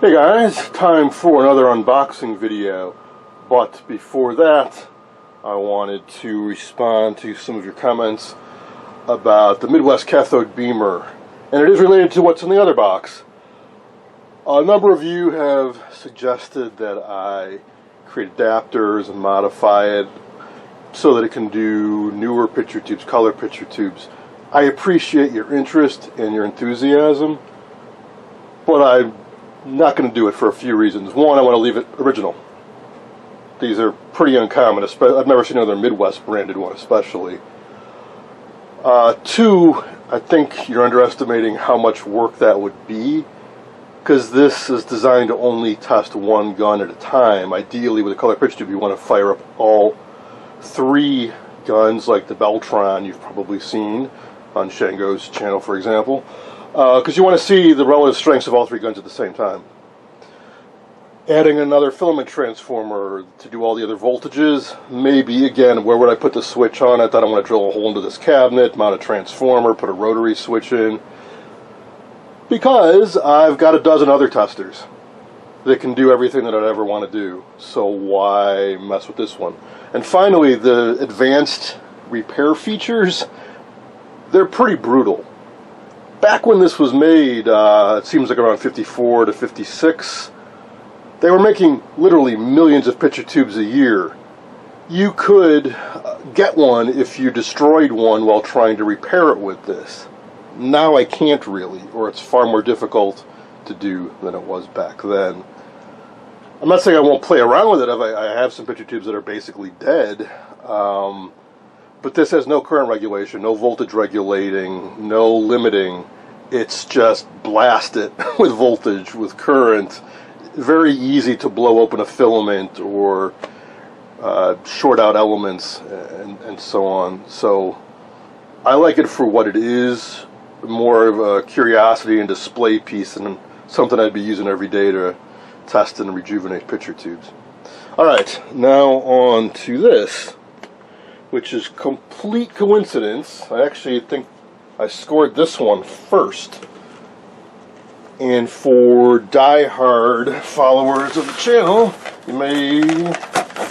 Hey guys, time for another unboxing video, but before that I wanted to respond to some of your comments about the Midwest Cathode Beamer, and it is related to what's in the other box. A number of you have suggested that I create adapters and modify it so that it can do newer picture tubes, color picture tubes. I appreciate your interest and your enthusiasm, but I'm not going to do it for a few reasons. One, I want to leave it original. These are pretty uncommon. I've never seen another Midwest branded one especially. Two, I think you're underestimating how much work that would be, because this is designed to only test one gun at a time. Ideally, with a color picture tube, you want to fire up all three guns, like the Beltron you've probably seen on Shango's channel, for example, because you want to see the relative strengths of all three guns at the same time. Adding another filament transformer to do all the other voltages, maybe. Again, where would I put the switch on it? I don't want to drill a hole into this cabinet, mount a transformer, put a rotary switch in, because I've got a dozen other testers that can do everything that I'd ever want to do, so why mess with this one? And finally, the advanced repair features, they're pretty brutal. Back when this was made, it seems like around 54 to 56, they were making literally millions of picture tubes a year. You could get one if you destroyed one while trying to repair it with this. Now I can't really, or it's far more difficult to do than it was back then. I'm not saying I won't play around with it. I have some picture tubes that are basically dead, but this has no current regulation, no voltage regulating, no limiting. It's just blast it with voltage, with current. Very easy to blow open a filament or short out elements and so on. So I like it for what it is, more of a curiosity and display piece than something I'd be using every day to test and rejuvenate picture tubes. Alright, now on to this, which is complete coincidence. I actually think I scored this one first. And for die-hard followers of the channel, you may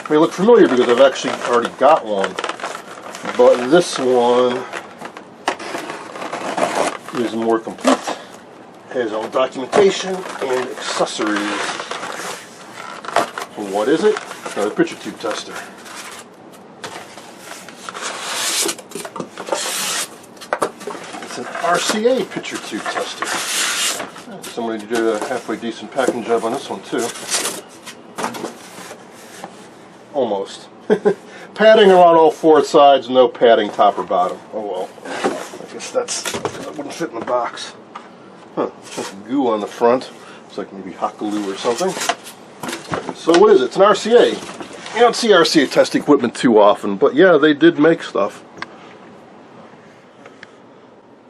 look familiar because I've actually already got one. But this one is more complete. Has all documentation and accessories. And what is it? Another picture tube tester. It's an RCA picture tube tester. Somebody did a halfway decent packing job on this one too. Almost. Padding around all four sides, no padding top or bottom. Oh well. I guess that wouldn't fit in the box. Huh, just goo on the front. Looks like maybe hot glue or something. So what is it? It's an RCA. You don't see RCA test equipment too often, but yeah, they did make stuff.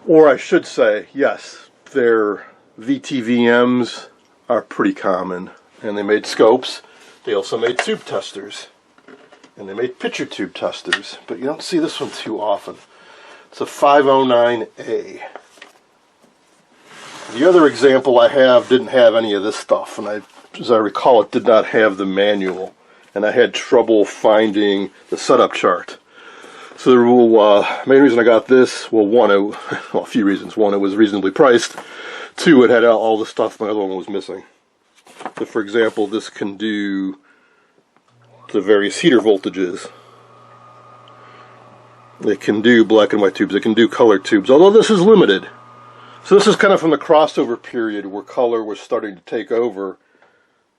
Or I should say, yes, their VTVMs are pretty common. And they made scopes. They also made tube testers. And they made picture tube testers. But you don't see this one too often. It's a 509A. The other example I have didn't have any of this stuff, and as I recall, it did not have the manual, and I had trouble finding the setup chart. So the main reason I got this, well, a few reasons. One, it was reasonably priced. Two, it had all the stuff my other one was missing. So for example, this can do the various heater voltages. It can do black and white tubes. It can do color tubes, although this is limited. So this is kind of from the crossover period where color was starting to take over.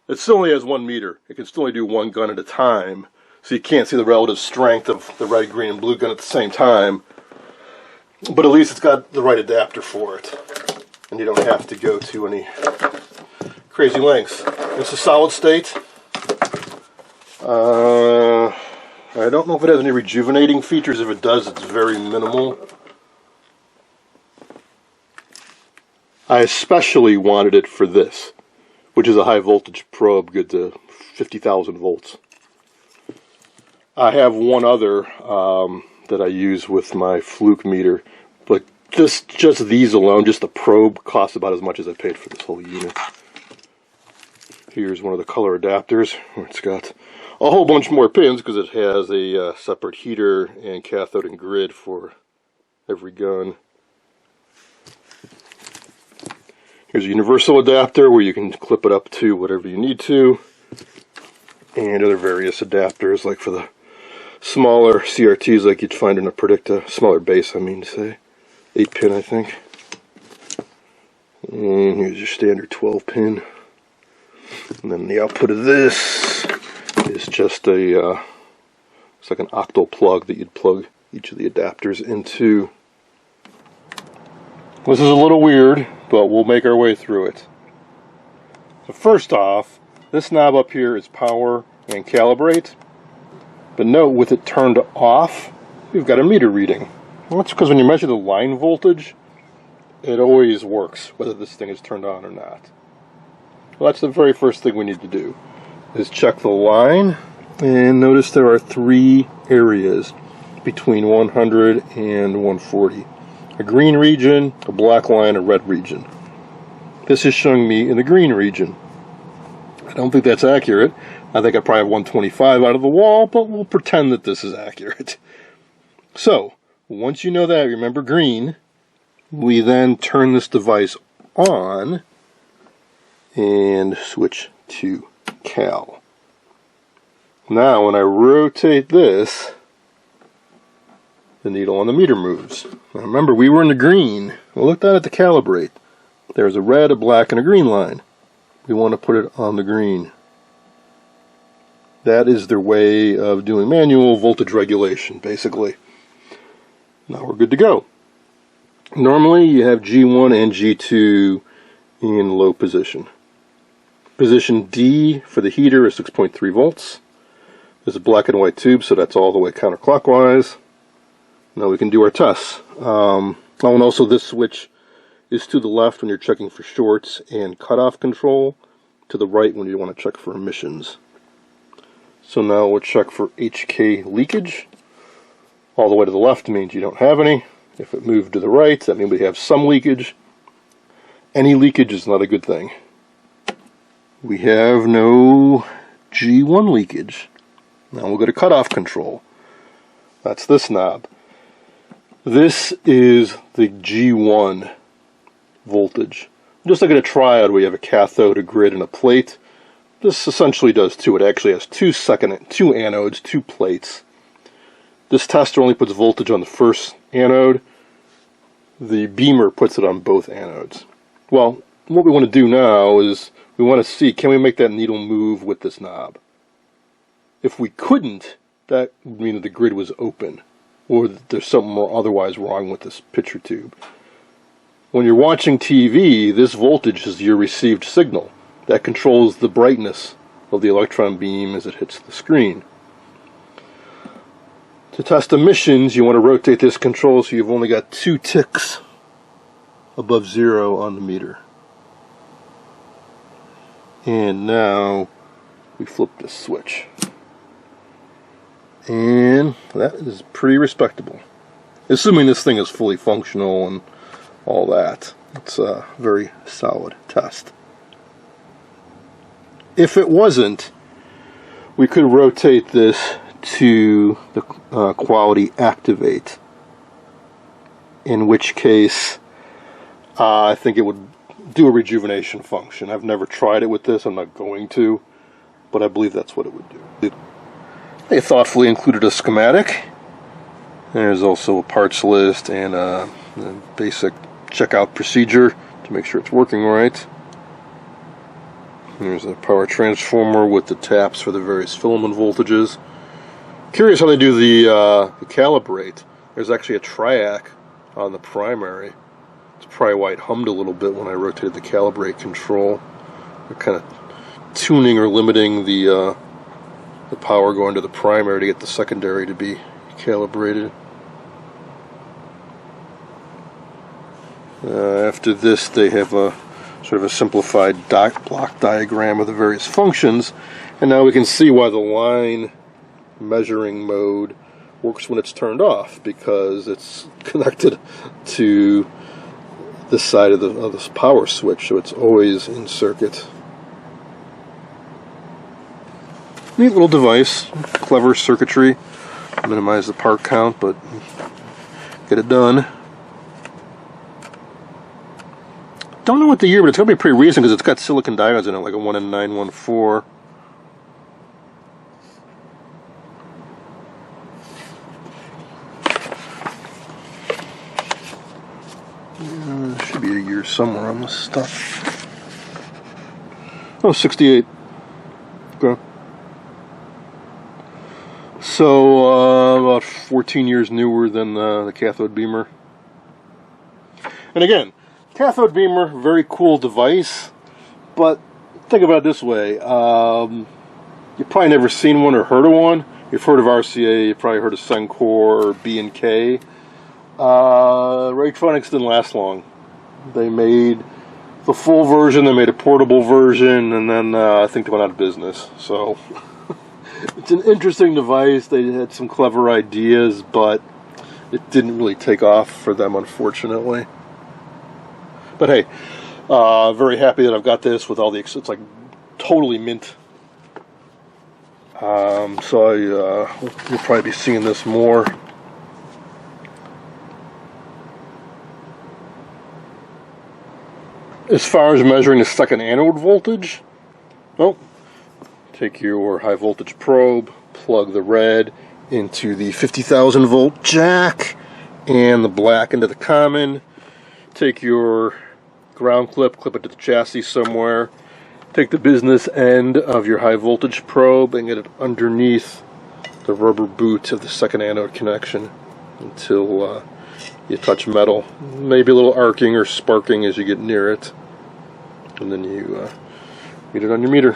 It still only has 1 meter. It can still only do one gun at a time. So you can't see the relative strength of the red, green, and blue gun at the same time. But at least it's got the right adapter for it. And you don't have to go to any crazy lengths. It's a solid state. I don't know if it has any rejuvenating features. If it does, it's very minimal. I especially wanted it for this, which is a high voltage probe, good to 50,000 volts. I have one other that I use with my fluke meter, but just these alone, just the probe, costs about as much as I paid for this whole unit. Here's one of the color adapters where it's got a whole bunch more pins because it has a separate heater and cathode and grid for every gun. Here's a universal adapter where you can clip it up to whatever you need to, and other various adapters like for the smaller CRTs like you'd find in a Predicta, smaller base I mean to say, 8-pin I think. And here's your standard 12-pin. And then the output of this is just a, it's like an octal plug that you'd plug each of the adapters into. This is a little weird, but we'll make our way through it. So first off, this knob up here is power and calibrate. But note, with it turned off, we've got a meter reading. Well, that's because when you measure the line voltage, it always works, whether this thing is turned on or not. Well, that's the very first thing we need to do, is check the line, and notice there are 3 areas between 100 and 140. A green region, a black line, a red region. This is showing me in the green region. I don't think that's accurate. I think I probably have 125 out of the wall, but we'll pretend that this is accurate. So, once you know that, remember green, we then turn this device on and switch to cal. Now, when I rotate this, the needle on the meter moves. Now remember, we were in the green. We'll look down at the calibrate. There's a red, a black, and a green line. We want to put it on the green. That is their way of doing manual voltage regulation, basically. Now we're good to go. Normally you have G1 and G2 in low position. Position D for the heater is 6.3 volts. There's a black and white tube, so that's all the way counterclockwise. Now we can do our tests. And also this switch is to the left when you're checking for shorts and cutoff control, to the right when you want to check for emissions. So now we'll check for HK leakage. All the way to the left means you don't have any. If it moved to the right, that means we have some leakage. Any leakage is not a good thing. We have no G1 leakage. Now we'll go to cutoff control. That's this knob. This is the G1 voltage. Just like in a triode where you have a cathode, a grid, and a plate, this essentially does too. It actually has two anodes, 2 plates. This tester only puts voltage on the first anode. The beamer puts it on both anodes. Well, what we want to do now is we want to see, can we make that needle move with this knob? If we couldn't, that would mean that the grid was open, or that there's something otherwise wrong with this picture tube. When you're watching TV, this voltage is your received signal. That controls the brightness of the electron beam as it hits the screen. To test emissions, you want to rotate this control so you've only got 2 ticks above 0 on the meter. And now we flip this switch. And that is pretty respectable. Assuming this thing is fully functional and all that. It's a very solid test. If it wasn't, we could rotate this to the quality activate, in which case I think it would do a rejuvenation function. I've never tried it with this, I'm not going to, but I believe that's what it would do. They thoughtfully included a schematic. There's also a parts list and a basic checkout procedure to make sure it's working right. There's a power transformer with the taps for the various filament voltages. Curious how they do the calibrate. There's actually a triac on the primary. It's probably why it hummed a little bit when I rotated the calibrate control. They're kind of tuning or limiting the power going to the primary to get the secondary to be calibrated. After this, they have a sort of a simplified block diagram of the various functions, and now we can see why the line measuring mode works when it's turned off, because it's connected to this side of this power switch, so it's always in circuit. neat little device, clever circuitry, minimize the part count, but get it done. Don't know what the year, but it's got to be pretty recent because it's got silicon diodes in it, like a 1N914. There should be a year somewhere on this stuff. Oh, 68. Okay. So, about 14 years newer than the cathode beamer. And again, cathode beamer, very cool device, but think about it this way. You've probably never seen one or heard of one. You've heard of RCA, you've probably heard of Sencor or B&K. Raytronics didn't last long. They made the full version, they made a portable version, and then I think they went out of business. So it's an interesting device. They had some clever ideas, but it didn't really take off for them, unfortunately. But hey, very happy that I've got this with all the, it's like totally mint. So you'll probably be seeing this more. As far as measuring the second anode voltage, well, take your high voltage probe, plug the red into the 50,000 volt jack, and the black into the common. Take your ground clip it to the chassis somewhere. Take the business end of your high voltage probe and get it underneath the rubber boot of the second anode connection until you touch metal. Maybe a little arcing or sparking as you get near it. And then you read it on your meter.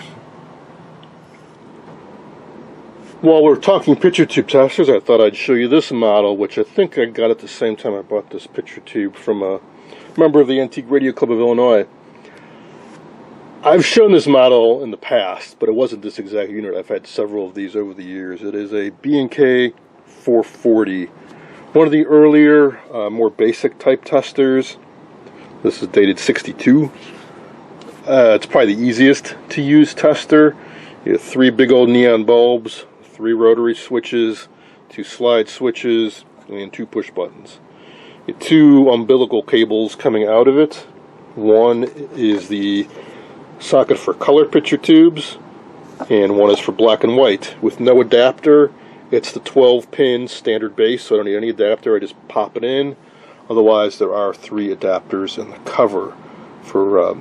While we're talking picture tube testers, I thought I'd show you this model, which I think I got at the same time I bought this picture tube from a member of the Antique Radio Club of Illinois. I've shown this model in the past, but it wasn't this exact unit. I've had several of these over the years. It is a B&K 440. One of the earlier, more basic type testers. This is dated 62. It's probably the easiest to use tester. You have 3 big old neon bulbs, 3 rotary switches, 2 slide switches, and 2 push buttons. You have 2 umbilical cables coming out of it. One is the socket for color picture tubes, and one is for black and white. With no adapter, it's the 12-pin standard base, so I don't need any adapter. I just pop it in. Otherwise, there are 3 adapters in the cover for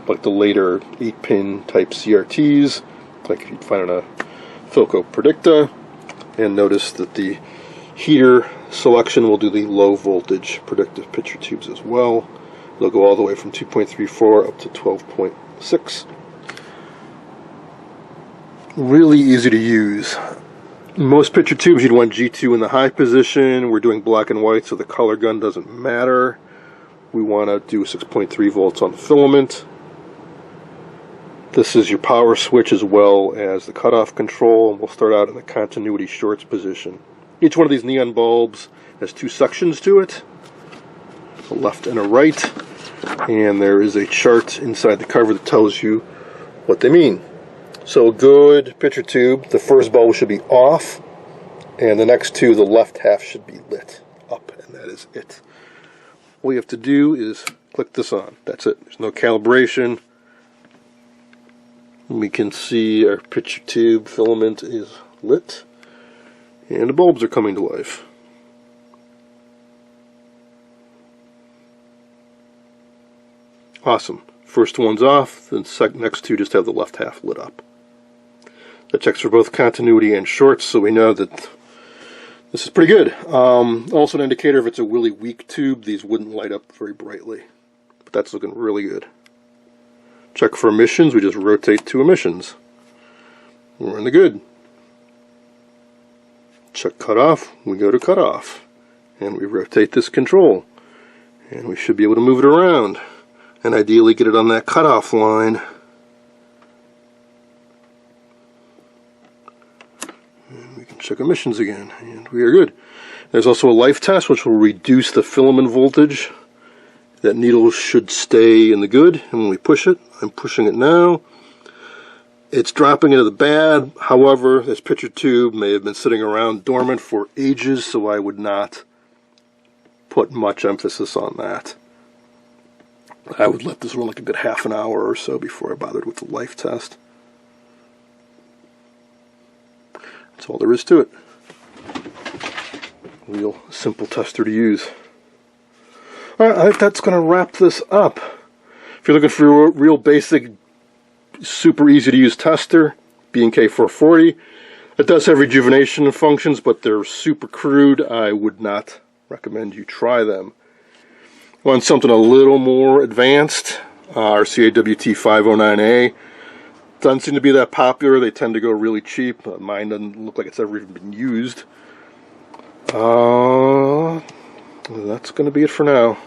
like the later 8-pin type CRTs, like you'd find on a Philco Predicta. And notice that the heater selection will do the low voltage predictive picture tubes as well. They'll go all the way from 2.34 up to 12.6. Really easy to use. Most picture tubes you'd want G2 in the high position. We're doing black and white, so the color gun doesn't matter. We want to do 6.3 volts on the filament. This is your power switch as well as the cutoff control, and we'll start out in the continuity shorts position. Each one of these neon bulbs has 2 sections to it, a left and a right, and there is a chart inside the cover that tells you what they mean. So a good picture tube, the first bulb should be off, and the next 2, the left half should be lit up, and that is it. All you have to do is click this on. That's it. There's no calibration. We can see our picture tube filament is lit, and the bulbs are coming to life. Awesome. First one's off, the next 2 just have the left half lit up. That checks for both continuity and shorts, so we know that this is pretty good. Also an indicator if it's a really weak tube, these wouldn't light up very brightly. But that's looking really good. Check for emissions, we just rotate to emissions. We're in the good. Check cutoff, we go to cutoff. And we rotate this control. And we should be able to move it around. And ideally get it on that cutoff line. And we can check emissions again, and we are good. There's also a life test which will reduce the filament voltage. That needle should stay in the good, and when we push it, I'm pushing it now, It's dropping into the bad. However, this picture tube may have been sitting around dormant for ages, so I would not put much emphasis on that. I would let this run like a good half an hour or so before I bothered with the life test. That's all there is to it. Real simple tester to use. Alright, I think that's going to wrap this up. If you're looking for a real basic, super easy to use tester, B&K 440. It does have rejuvenation functions, but they're super crude. I would not recommend you try them. Want something a little more advanced? RCA WT-509A. Doesn't seem to be that popular. They tend to go really cheap. Mine doesn't look like it's ever even been used. That's going to be it for now.